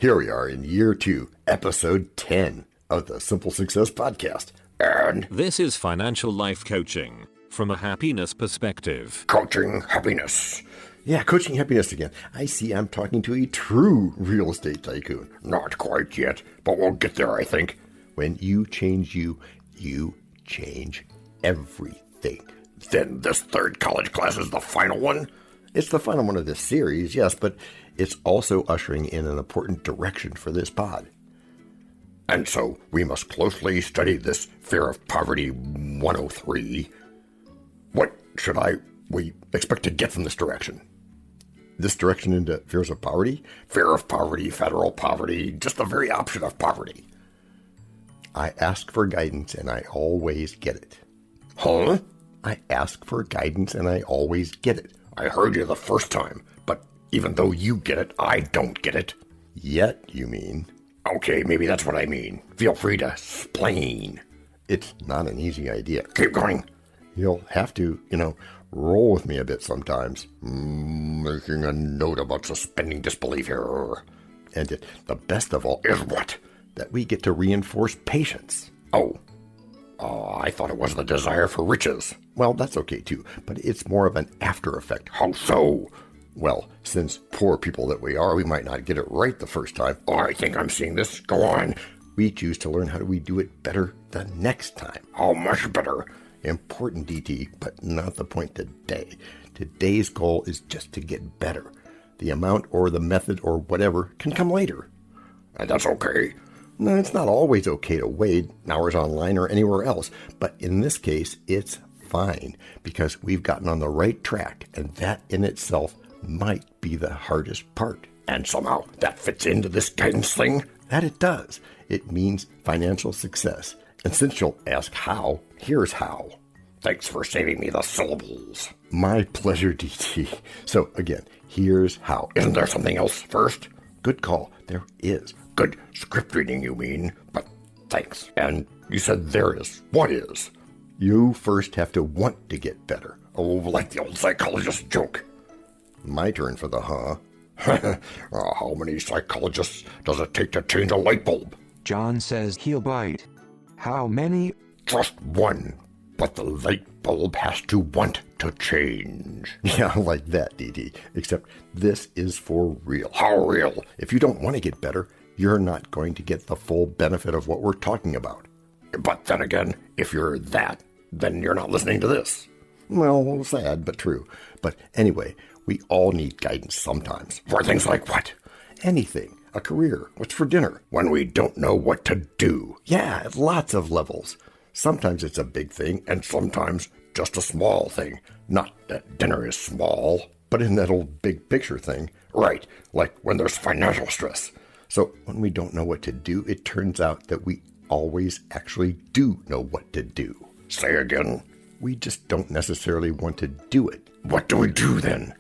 Here we are in year 2, episode 10 of the Simple Success Podcast. And this is financial life coaching from a happiness perspective. Coaching happiness. Yeah, coaching happiness again. I see I'm talking to a true real estate tycoon. Not quite yet, but we'll get there, I think. When you change you change everything. Then this third college class is the final one? It's the final one of this series, yes, but it's also ushering in an important direction for this pod. And so we must closely study this Fear of Poverty 103. What should we expect to get from this direction? This direction into fears of poverty? Fear of poverty, federal poverty, just the very opposite of poverty. I ask for guidance and I always get it. Huh? I ask for guidance and I always get it. I heard you the first time, but even though you get it, I don't get it. Yet, you mean? Okay, maybe that's what I mean. Feel free to explain. It's not an easy idea. Keep going. You'll have to, roll with me a bit sometimes. Making a note about suspending disbelief here. And the best of all is what? That we get to reinforce patience. Oh, I thought it was the desire for riches. Well, that's okay too, but it's more of an after effect. How so? Well, since poor people that we are, we might not get it right the first time. Oh, I think I'm seeing this. Go on. We choose to learn how do we do it better the next time. How much better? Important, DT, but not the point today. Today's goal is just to get better. The amount or the method or whatever can come later. And that's okay. No, it's not always okay to wade hours online or anywhere else, but in this case, it's fine because we've gotten on the right track, and that in itself might be the hardest part. And somehow that fits into this guidance thing? That it does. It means financial success. And since you'll ask how, here's how. Thanks for saving me the syllables. My pleasure, DT. So again, here's how. Isn't there something else first? Good call. There is. Good script reading, you mean, but thanks. And you said there is. What is? You first have to want to get better. Oh, like the old psychologist joke. My turn for the huh. How many psychologists does it take to change a light bulb? John says he'll bite. How many? Just one. But the light bulb has to want to change. Yeah, like that, DD. Except this is for real. How real? If you don't want to get better, you're not going to get the full benefit of what we're talking about. But then again, if you're that, then you're not listening to this. Well, sad, but true. But anyway, we all need guidance sometimes. For things like what? Anything. A career. What's for dinner? When we don't know what to do. Yeah, at lots of levels. Sometimes it's a big thing, and sometimes just a small thing. Not that dinner is small, but in that old big picture thing. Right, like when there's financial stress. So when we don't know what to do, it turns out that we always actually do know what to do. Say again. We just don't necessarily want to do it. What do we do then?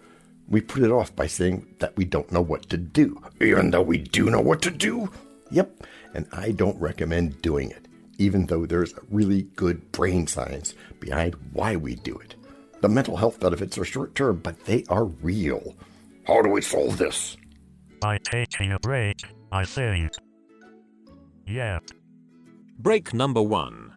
We put it off by saying that we don't know what to do. Even though we do know what to do? Yep, and I don't recommend doing it, even though there's really good brain science behind why we do it. The mental health benefits are short-term, but they are real. How do we solve this? By taking a break, I think. Yeah. Break number 1.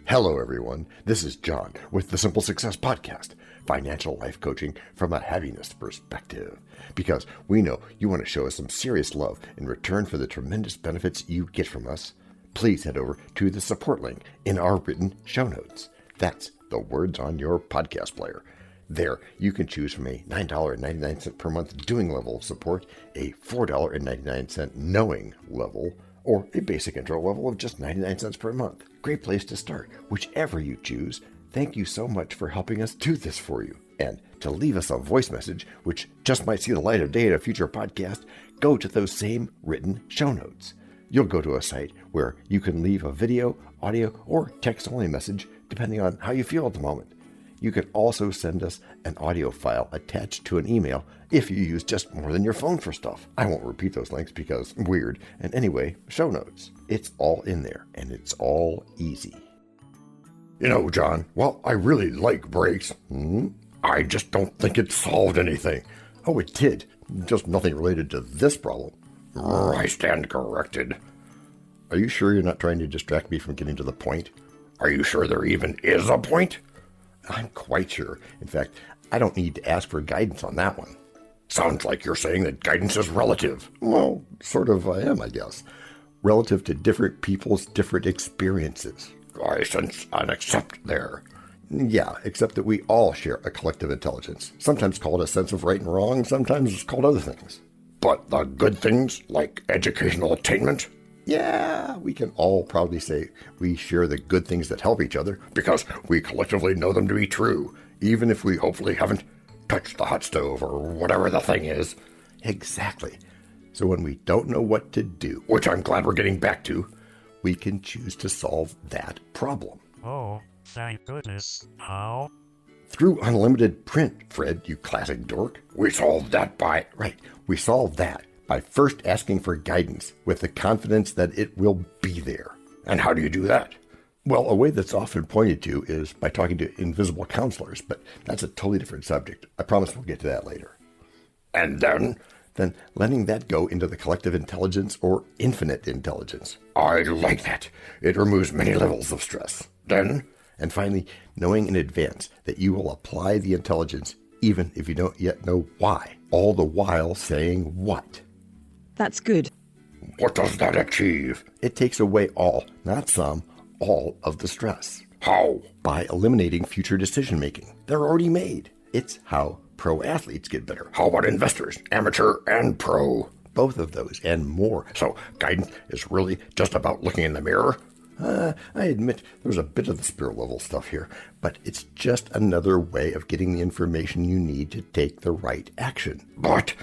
Hello, everyone. This is John with the Simple Success Podcast, financial life coaching from a happiness perspective. Because we know you want to show us some serious love in return for the tremendous benefits you get from us. Please head over to the support link in our written show notes. That's the words on your podcast player. There, you can choose from a $9.99 per month doing level of support, a $4.99 knowing level, or a basic intro level of just 99 cents per month. Great place to start, whichever you choose. Thank you so much for helping us do this for you. And to leave us a voice message, which just might see the light of day in a future podcast, go to those same written show notes. You'll go to a site where you can leave a video, audio, or text-only message, depending on how you feel at the moment. You can also send us an audio file attached to an email if you use just more than your phone for stuff. I won't repeat those links because weird. And anyway, show notes. It's all in there, and it's all easy. You know, John, while I really like breaks, I just don't think it solved anything. Oh, it did. Just nothing related to this problem. I stand corrected. Are you sure you're not trying to distract me from getting to the point? Are you sure there even is a point? I'm quite sure. In fact, I don't need to ask for guidance on that one. Sounds like you're saying that guidance is relative. Well, sort of I am, I guess. Relative to different people's different experiences. I sense an accept there. Yeah, except that we all share a collective intelligence. Sometimes called a sense of right and wrong, sometimes it's called other things. But the good things, like educational attainment? Yeah, we can all proudly say we share the good things that help each other because we collectively know them to be true, even if we hopefully haven't touched the hot stove or whatever the thing is. Exactly. So when we don't know what to do, which I'm glad we're getting back to, we can choose to solve that problem. Oh, thank goodness. How? Through unlimited print, Fred, you classic dork. We solved that by first asking for guidance with the confidence that it will be there. And how do you do that? Well, a way that's often pointed to is by talking to invisible counselors, but that's a totally different subject. I promise we'll get to that later. And then letting that go into the collective intelligence or infinite intelligence. I like that. It removes many levels of stress. Then, and finally, knowing in advance that you will apply the intelligence even if you don't yet know why, all the while saying what. That's good. What does that achieve? It takes away all, not some, all of the stress. How? By eliminating future decision making. They're already made. It's how pro athletes get better. How about investors, amateur and pro? Both of those and more. So guidance is really just about looking in the mirror? I admit there's a bit of the spirit level stuff here, but it's just another way of getting the information you need to take the right action. But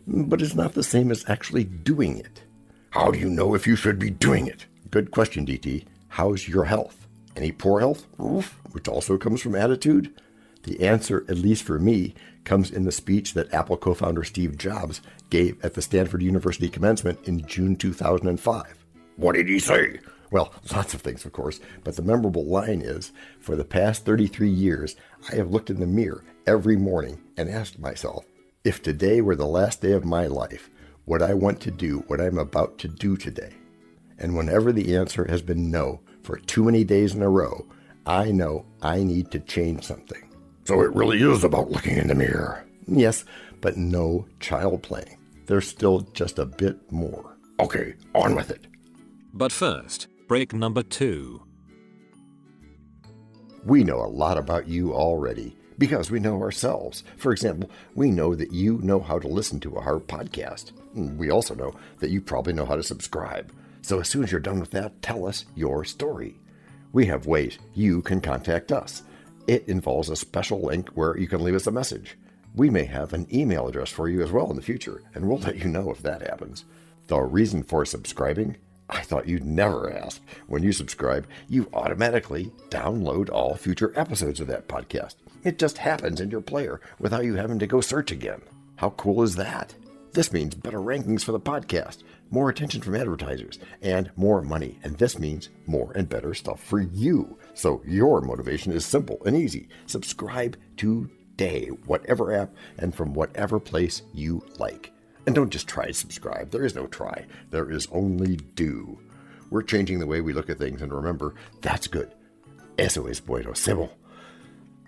it's not the same as actually doing it. How do you know if you should be doing it? Good question, DT. How's your health? Any poor health? Oof, which also comes from attitude? The answer, at least for me, comes in the speech that Apple co-founder Steve Jobs gave at the Stanford University commencement in June 2005. What did he say? Well, lots of things, of course, but the memorable line is, for the past 33 years, I have looked in the mirror every morning and asked myself, if today were the last day of my life, would I want to do what I'm about to do today? And whenever the answer has been no for too many days in a row, I know I need to change something. So it really is about looking in the mirror. Yes, but no child playing. There's still just a bit more. Okay, on with it. But first, break number 2. We know a lot about you already because we know ourselves. For example, we know that you know how to listen to our podcast. We also know that you probably know how to subscribe. So as soon as you're done with that, tell us your story. We have ways you can contact us. It involves a special link where you can leave us a message. We may have an email address for you as well in the future, and we'll let you know if that happens. The reason for subscribing? I thought you'd never ask. When you subscribe, you automatically download all future episodes of that podcast. It just happens in your player without you having to go search again. How cool is that? This means better rankings for the podcast, more attention from advertisers, and more money. And this means more and better stuff for you. So your motivation is simple and easy. Subscribe today, whatever app and from whatever place you like. And don't just try to subscribe. There is no try. There is only do. We're changing the way we look at things, and remember, that's good. Eso es bueno, Sybil.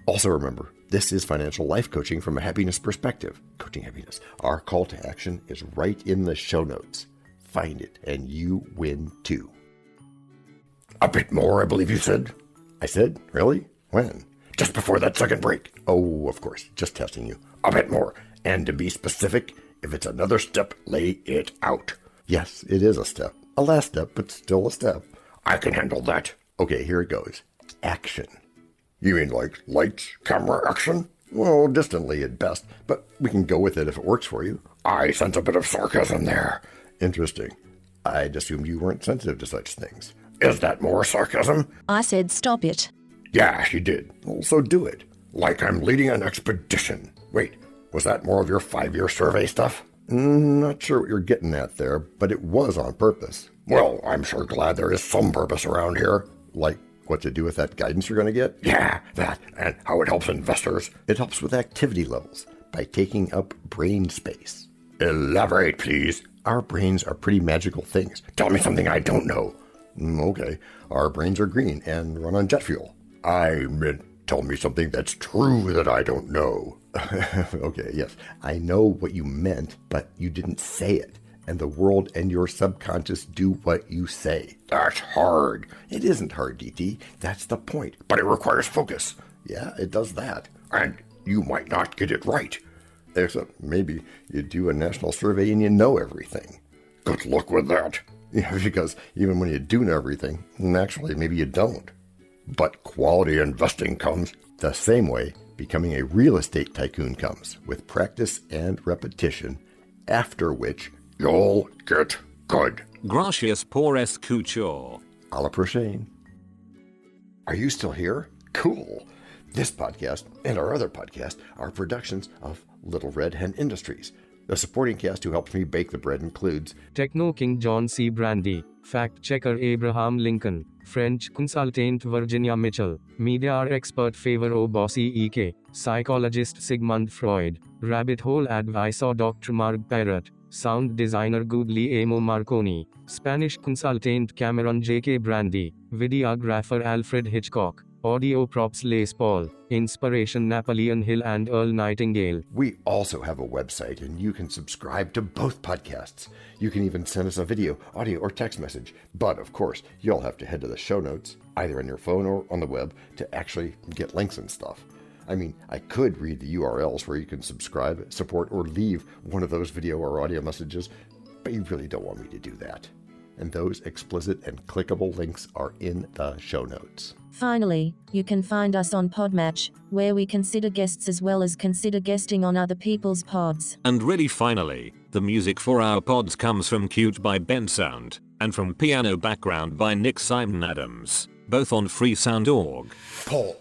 Also remember, this is financial life coaching from a happiness perspective. Coaching happiness. Our call to action is right in the show notes. Find it, and you win too. A bit more, I believe you said. I said? Really? When? Just before that second break. Oh, of course. Just testing you. A bit more. And to be specific, if it's another step, lay it out. Yes, it is a step. A last step, but still a step. I can handle that. Okay, here it goes. Action. You mean like lights, camera, action? Well, distantly at best, but we can go with it if it works for you. I sense a bit of sarcasm there. Interesting. I'd assumed you weren't sensitive to such things. Is that more sarcasm? I said stop it. Yeah, she did. Well, so do it. Like I'm leading an expedition. Wait, was that more of your 5-year survey stuff? Not sure what you're getting at there, but it was on purpose. Well, I'm sure glad there is some purpose around here. Like what to do with that guidance you're going to get? Yeah, that, and how it helps investors. It helps with activity levels by taking up brain space. Elaborate, please. Our brains are pretty magical things. Tell me something I don't know. Okay, our brains are green and run on jet fuel. I meant tell me something that's true that I don't know. Okay, yes, I know what you meant, but you didn't say it. And the world and your subconscious do what you say. That's hard. It isn't hard, DT. That's the point. But it requires focus. Yeah, it does that. And you might not get it right. Except maybe you do a national survey and you know everything. Good luck with that. Yeah, because even when you do know everything, actually maybe you don't. But quality investing comes the same way becoming a real estate tycoon comes, with practice and repetition, after which you'll get good. Gracias por escuchar. A la prochaine. Are you still here? Cool. This podcast and our other podcast are productions of Little Red Hen Industries. The supporting cast who helps me bake the bread includes Techno King John C. Brandy, Fact Checker Abraham Lincoln, French Consultant Virginia Mitchell, Media Expert Favor Bossy E.K., Psychologist Sigmund Freud, Rabbit Hole Advisor Dr. Marg Parrott, Sound Designer Guglielmo Marconi, Spanish Consultant Cameron J.K. Brandy, Videographer Alfred Hitchcock, Audio Props Les Paul, Inspiration Napoleon Hill and Earl Nightingale. We also have a website, and you can subscribe to both podcasts. You can even send us a video, audio, or text message. But, of course, you'll have to head to the show notes, either on your phone or on the web, to actually get links and stuff. I mean, I could read the URLs where you can subscribe, support, or leave one of those video or audio messages, but you really don't want me to do that. And those explicit and clickable links are in the show notes. Finally, you can find us on Podmatch, where we consider guests as well as consider guesting on other people's pods. And really finally, the music for our pods comes from Cute by Ben Sound, and from Piano Background by Nick Simon Adams, both on freesound.org. Paul.